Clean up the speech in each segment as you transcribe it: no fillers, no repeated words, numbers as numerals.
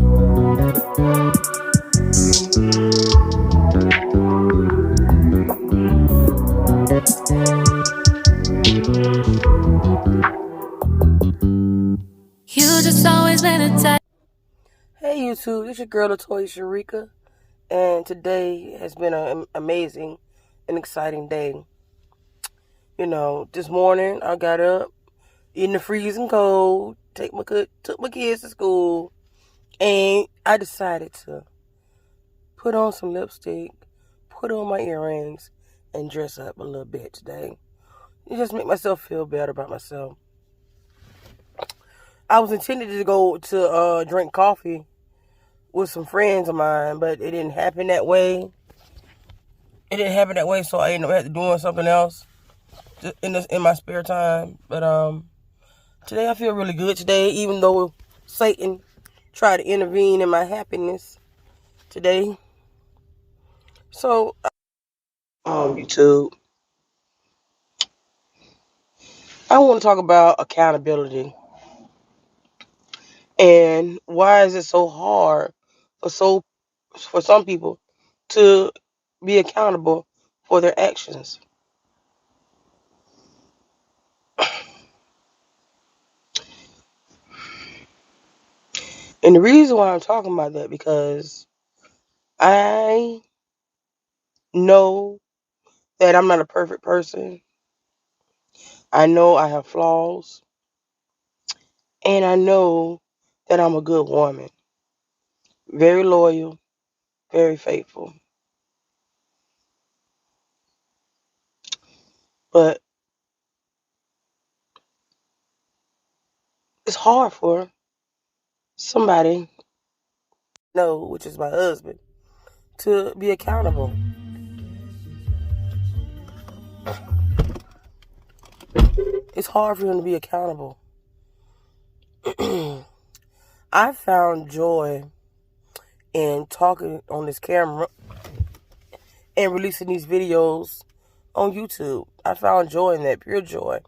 You just always been a type. Hey YouTube, it's your girl Latoya Sharika, and today has been an amazing and exciting day. This morning I got up in the freezing cold, took my kids to school, and I decided to put on some lipstick, put on my earrings, and dress up a little bit today. It just make myself feel better about myself. I was intended to go to drink coffee with some friends of mine, but it didn't happen that way. So I ended up doing something else in my spare time. But today I feel really good today, even though Satan tried to intervene in my happiness today. So, YouTube, I want to talk about accountability and why is it so hard for some people to be accountable for their actions. And the reason why I'm talking about that because I know that I'm not a perfect person. I know I have flaws, and I know that I'm a good woman. Very loyal, very faithful. But it's hard for somebody, no, which is my husband, to be accountable. It's hard for him to be accountable. I found joy in talking on this camera and releasing these videos on YouTube. I found joy in that, pure joy,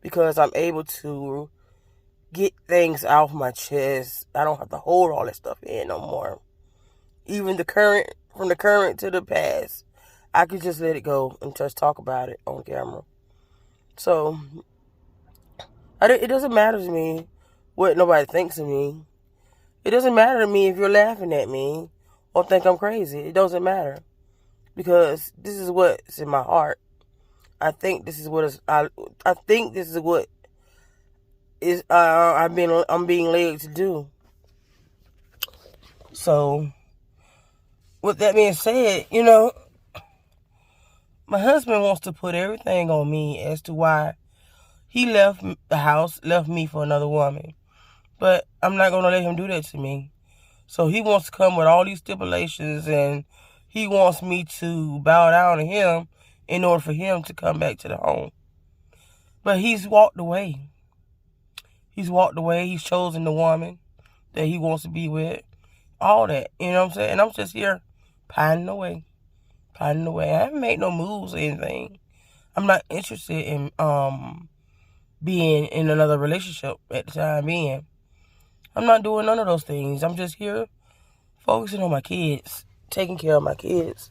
because I'm able to get things off my chest. I don't have to hold all that stuff in no more. Even from the current to the past, I could just let it go and just talk about it on camera. So, it doesn't matter to me what nobody thinks of me. It doesn't matter to me if you're laughing at me or think I'm crazy. It doesn't matter, because this is what's in my heart. I think this is what is. I think this is what is. I'm being led to do. So, with that being said, my husband wants to put everything on me as to why he left the house, left me for another woman. But I'm not gonna let him do that to me. So he wants to come with all these stipulations, and he wants me to bow down to him in order for him to come back to the home. But he's walked away. He's walked away. He's chosen the woman that he wants to be with. All that. You know what I'm saying? And I'm just here pining away. Pining away. I haven't made no moves or anything. I'm not interested in being in another relationship at the time being. I'm not doing none of those things. I'm just here focusing on my kids, taking care of my kids.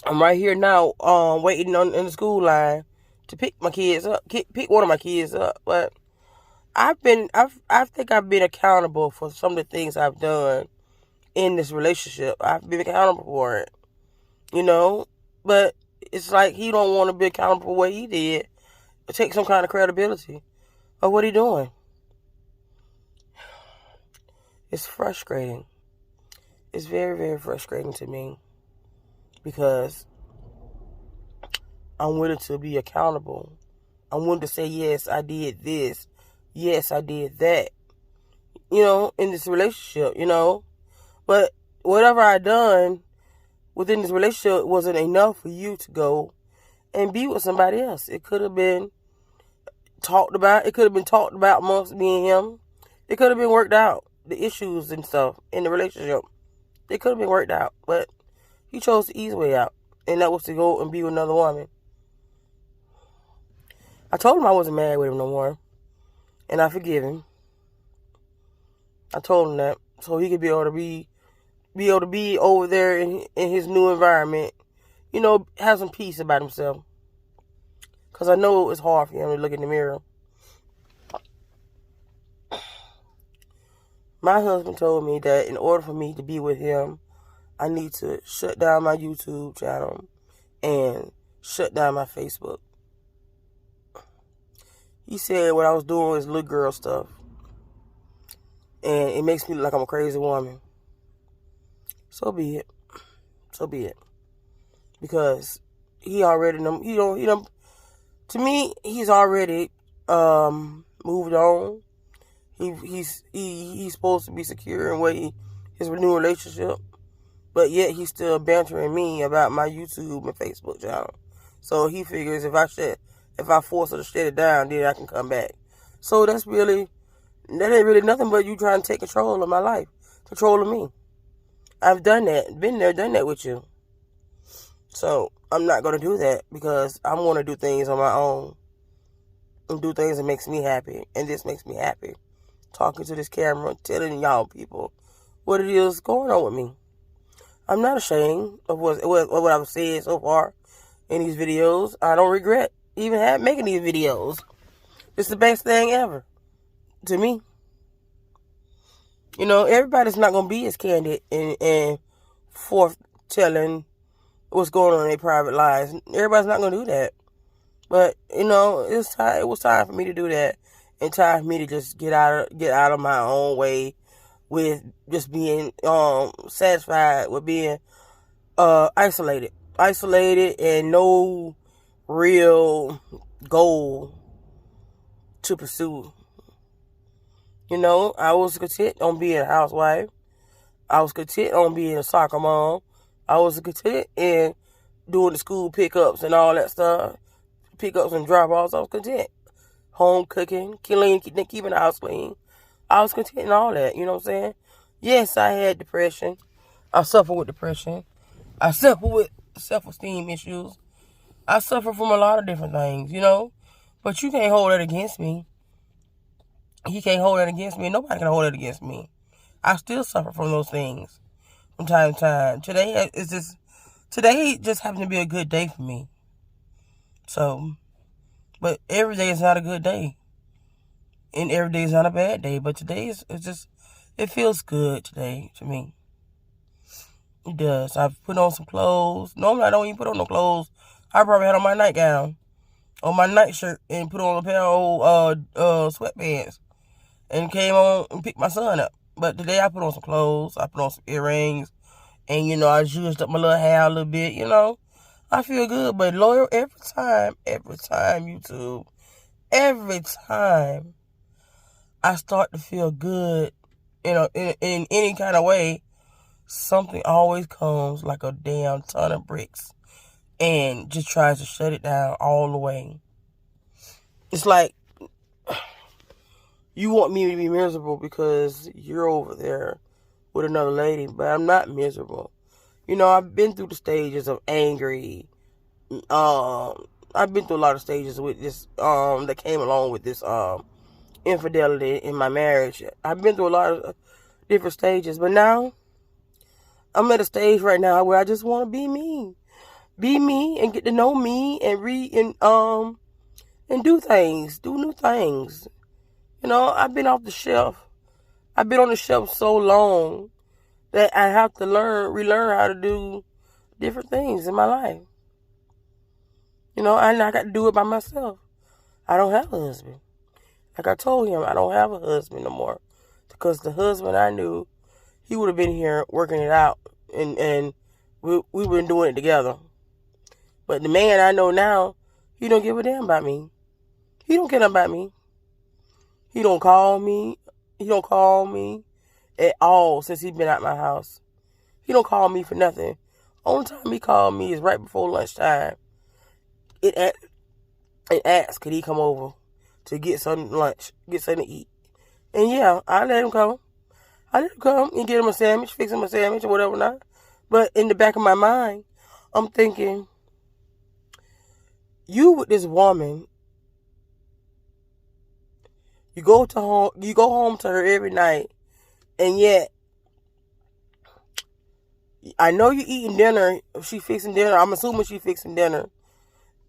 I'm right here now, waiting in the school line to pick my kids up, pick one of my kids up. But I think I've been accountable for some of the things I've done in this relationship. I've been accountable for it, but it's like he don't want to be accountable for what he did, or take some kind of credibility of what he doing. It's frustrating. It's very, very frustrating to me, because I'm willing to be accountable. I'm willing to say, yes, I did this. Yes, I did that. In this relationship, But whatever I done within this relationship wasn't enough for you to go and be with somebody else. It could have been talked about. It could have been talked about amongst me and him. It could have been worked out. The issues and stuff in the relationship. It could have been worked out. But he chose the easy way out. And that was to go and be with another woman. I told him I wasn't married with him no more. And I forgive him. I told him that so he could be able to be over there in his new environment. Have some peace about himself. Because I know it's hard for him to look in the mirror. My husband told me that in order for me to be with him, I need to shut down my YouTube channel and shut down my Facebook. He said what I was doing was little girl stuff. And it makes me look like I'm a crazy woman. So be it. So be it. Because he already, to me, he's already moved on. He's supposed to be secure in his new relationship, but yet he's still bantering me about my YouTube and Facebook channel. So he figures if I force her to shut it down, then I can come back. So that ain't really nothing but you trying to take control of my life, control of me. I've done that, been there, done that with you. So I'm not gonna do that because I'm gonna do things on my own and do things that makes me happy, and this makes me happy. Talking to this camera, telling y'all people what it is going on with me. I'm not ashamed of what I've said so far in these videos. I don't regret even making these videos. It's the best thing ever to me. Everybody's not going to be as candid and forth telling what's going on in their private lives. Everybody's not going to do that. But, it was time for me to do that. And time for me to just get out of my own way with just being satisfied with being isolated and no real goal to pursue. I was content on being a housewife. I was content on being a soccer mom. I was content in doing the school pickups and all that stuff, pickups and drop-offs. I was content. Home cooking, keeping the house clean. I was content in all that, you know what I'm saying? Yes, I had depression. I suffer with depression. I suffer with self-esteem issues. I suffer from a lot of different things, But you can't hold that against me. You can't hold that against me. Nobody can hold that against me. I still suffer from those things from time to time. Today just happened to be a good day for me. So, but every day is not a good day. And every day is not a bad day. But today it feels good today to me. It does. I've put on some clothes. Normally I don't even put on no clothes. I probably had on my nightgown, on my nightshirt, and put on a pair of old sweatpants. And came on and picked my son up. But today I put on some clothes. I put on some earrings. And, I zhuzhed up my little hair a little bit, I feel good. But loyal every time, YouTube, every time I start to feel good, in any kind of way, something always comes like a damn ton of bricks and just tries to shut it down all the way. It's like you want me to be miserable because you're over there with another lady, but I'm not miserable. I've been through the stages of angry. I've been through a lot of stages with this, that came along with this, infidelity in my marriage. I've been through a lot of different stages, but now I'm at a stage right now where I just want to be me. Be me and get to know me and read and do new things. I've been off the shelf. I've been on the shelf so long that I have to relearn how to do different things in my life. And I got to do it by myself. I don't have a husband. Like I told him, I don't have a husband no more. Because the husband I knew, he would have been here working it out. And we been doing it together. But the man I know now, he don't give a damn about me. He don't care about me. He don't call me. He don't call me at all since he been out my house. He don't call me for nothing. Only time he called me is right before lunchtime. It asks, could he come over to get some lunch, get something to eat. And yeah, I let him come. I let him come and get him a sandwich, fix him a sandwich or whatever not. But in the back of my mind, I'm thinking, you with this woman, you go home to her every night. And yet, I know you eating dinner. If she fixing dinner, I'm assuming she fixing dinner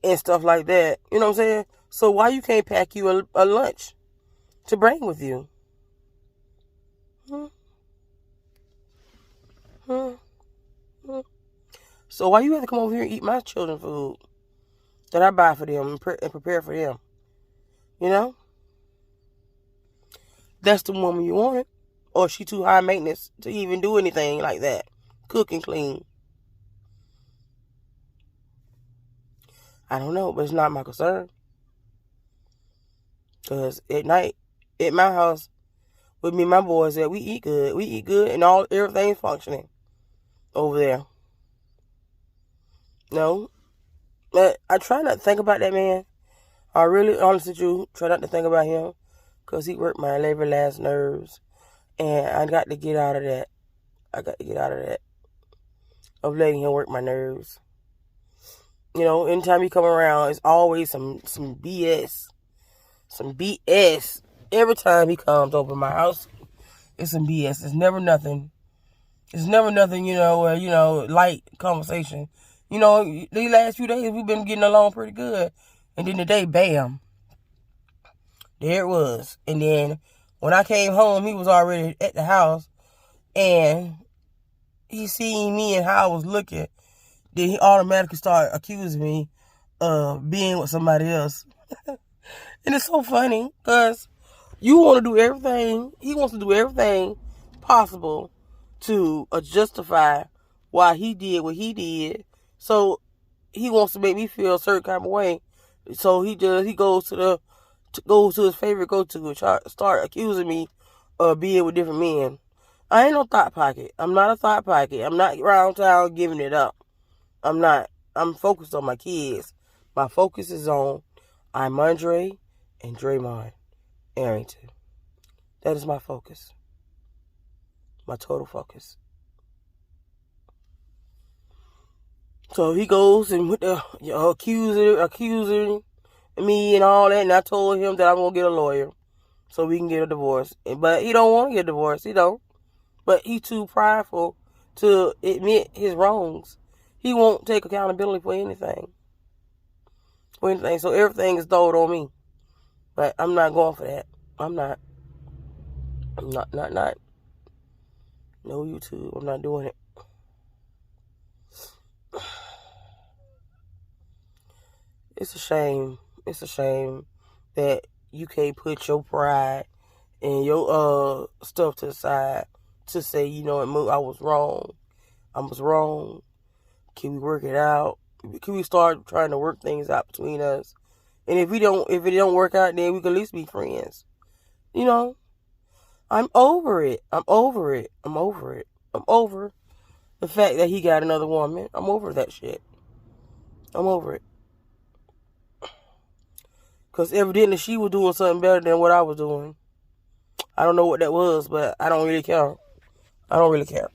and stuff like that. You know what I'm saying? So why you can't pack you a lunch to bring with you? Hmm? Hmm? Hmm? So why you have to come over here and eat my children's food that I buy for them and prepare for them? You know? That's the woman you wanted. Or she too high maintenance to even do anything like that. Cook and clean. I don't know, but it's not my concern. Because at night, at my house, with me and my boys, that we eat good. We eat good and everything's functioning over there. No. But I try not to think about that man. I really, honestly, with you, try not to think about him. Because he worked my labor last nerves. And I got to get out of that. I got to get out of that. Of letting him work my nerves. You know, anytime he come around, it's always some BS. Some BS. Every time he comes over my house, it's some BS. It's never nothing. It's never nothing, light conversation. These last few days, we've been getting along pretty good. And then today, bam. There it was. And then when I came home, he was already at the house. And he seen me and how I was looking. Then he automatically started accusing me of being with somebody else. And it's so funny because you want to do everything. He wants to do everything possible to justify why he did what he did. So he wants to make me feel a certain kind of way. So he goes to his favorite go-to and start accusing me of being with different men. I ain't no thought pocket. I'm not a thought pocket. I'm not around town giving it up. I'm not. I'm focused on my kids. My focus is on Imandre and Draymond Arrington. That is my focus. My total focus. So he goes and with the accusing me and all that, and I told him that I'm gonna get a lawyer so we can get a divorce. But he don't want to get a divorce. He don't. But he too prideful to admit his wrongs. He won't take accountability for anything. So everything is thrown on me. But I'm not going for that. I'm not. Not. No YouTube. I'm not doing it. It's a shame. It's a shame that you can't put your pride and your stuff to the side to say, I was wrong. I was wrong. Can we work it out? Can we start trying to work things out between us? And if it don't work out, then we can at least be friends. I'm over it. I'm over it. I'm over it. I'm over the fact that he got another woman. I'm over that shit. I'm over it. Because evidently she was doing something better than what I was doing. I don't know what that was, but I don't really care. I don't really care.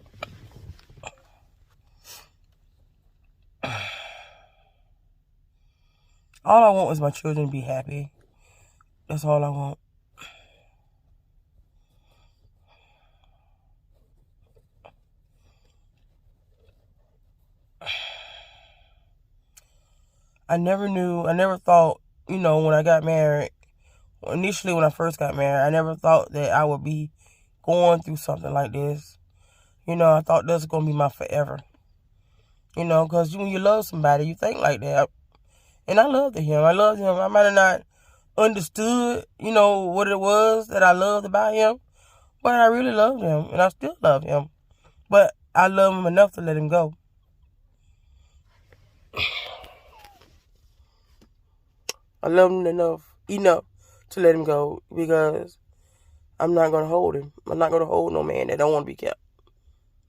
All I want is my children to be happy. That's all I want. I never thought, when I got married, initially when I first got married, I never thought that I would be going through something like this. I thought this was going to be my forever. Because when you love somebody, you think like that. And I loved him. I might have not understood, what it was that I loved about him. But I really loved him. And I still love him. But I love him enough to let him go. I love him enough to let him go because I'm not going to hold him. I'm not going to hold no man that don't want to be kept.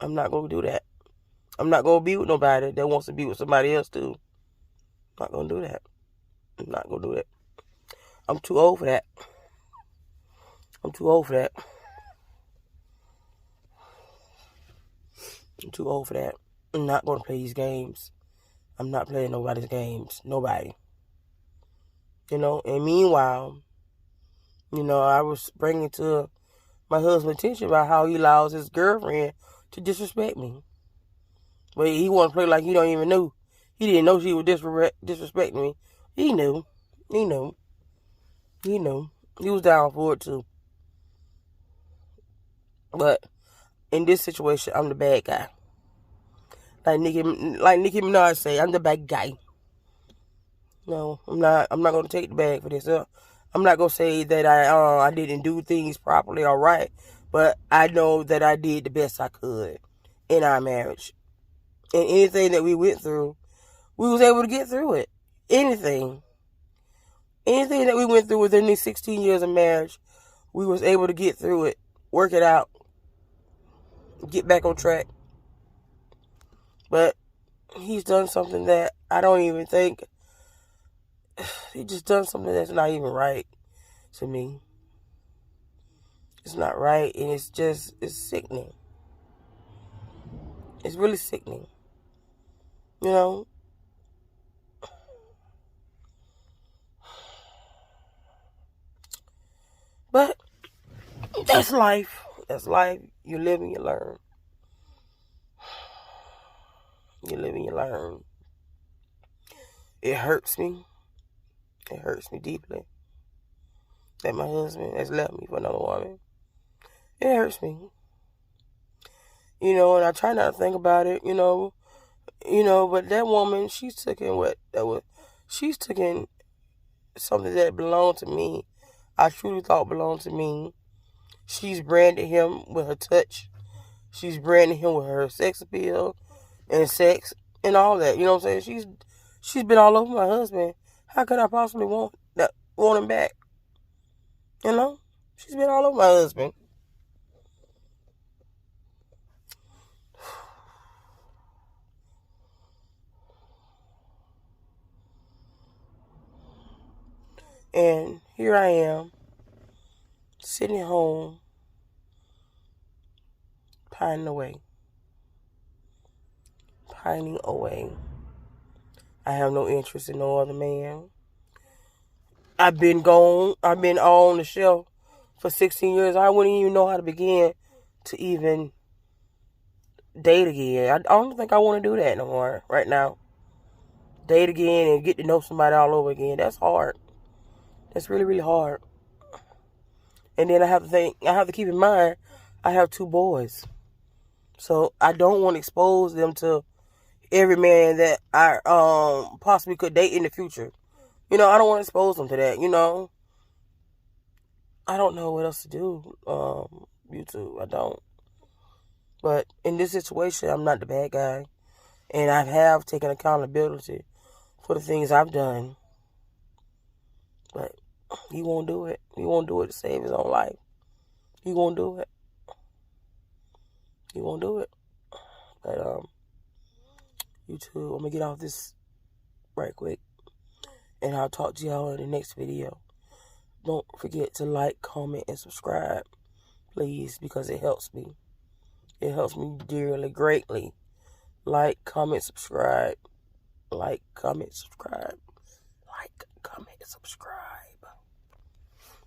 I'm not going to do that. I'm not going to be with nobody that wants to be with somebody else too. I'm not going to do that. I'm not going to do that. I'm too old for that. I'm too old for that. I'm too old for that. I'm not going to play these games. I'm not playing nobody's games. Nobody. And meanwhile, I was bringing to my husband's attention about how he allows his girlfriend to disrespect me. But he want to play like he don't even know. He didn't know she was disrespecting me. He knew. He knew. He knew. He was down for it too. But in this situation, I'm the bad guy. Like Nicki Minaj say, I'm the bad guy. No, I'm not. I'm not gonna take the bag for this. I'm not gonna say that I didn't do things properly or right, but I know that I did the best I could in our marriage. And anything that we went through, we was able to get through it. Anything that we went through within these 16 years of marriage, we was able to get through it, work it out, get back on track. But he's done something that I don't even think. He just done something that's not even right to me. It's not right, and it's sickening. It's really sickening. You know? But that's life. That's life. You live and you learn. You live and you learn. It hurts me. It hurts me deeply that my husband has left me for another woman. It hurts me. You know, and I try not to think about it, but that woman, she's taken something that belonged to me. I truly thought belonged to me. She's branded him with her touch. She's branded him with her sex appeal and sex and all that. You know what I'm saying? She's been all over my husband. How could I possibly want him back? You know? She's been all over my husband. And here I am, sitting at home, pining away. I have no interest in no other man. I've been on the shelf for 16 years. I wouldn't even know how to begin to even date again. I don't think I want to do that no more right now. Date again and get to know somebody all over again. That's hard. That's really, really hard. And then I have to keep in mind, I have 2 boys. So I don't want to expose them to every man that I possibly could date in the future. I don't want to expose them to that, I don't know what else to do, YouTube. I don't. But in this situation, I'm not the bad guy. And I have taken accountability for the things I've done. But he won't do it. He won't do it to save his own life. He won't do it. He won't do it. But, YouTube, I'm going to get off this right quick. And I'll talk to y'all in the next video. Don't forget to like, comment, and subscribe. Please, because it helps me. It helps me dearly, greatly. Like, comment, subscribe. Like, comment, subscribe. Like, comment, subscribe.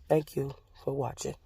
Thank you for watching.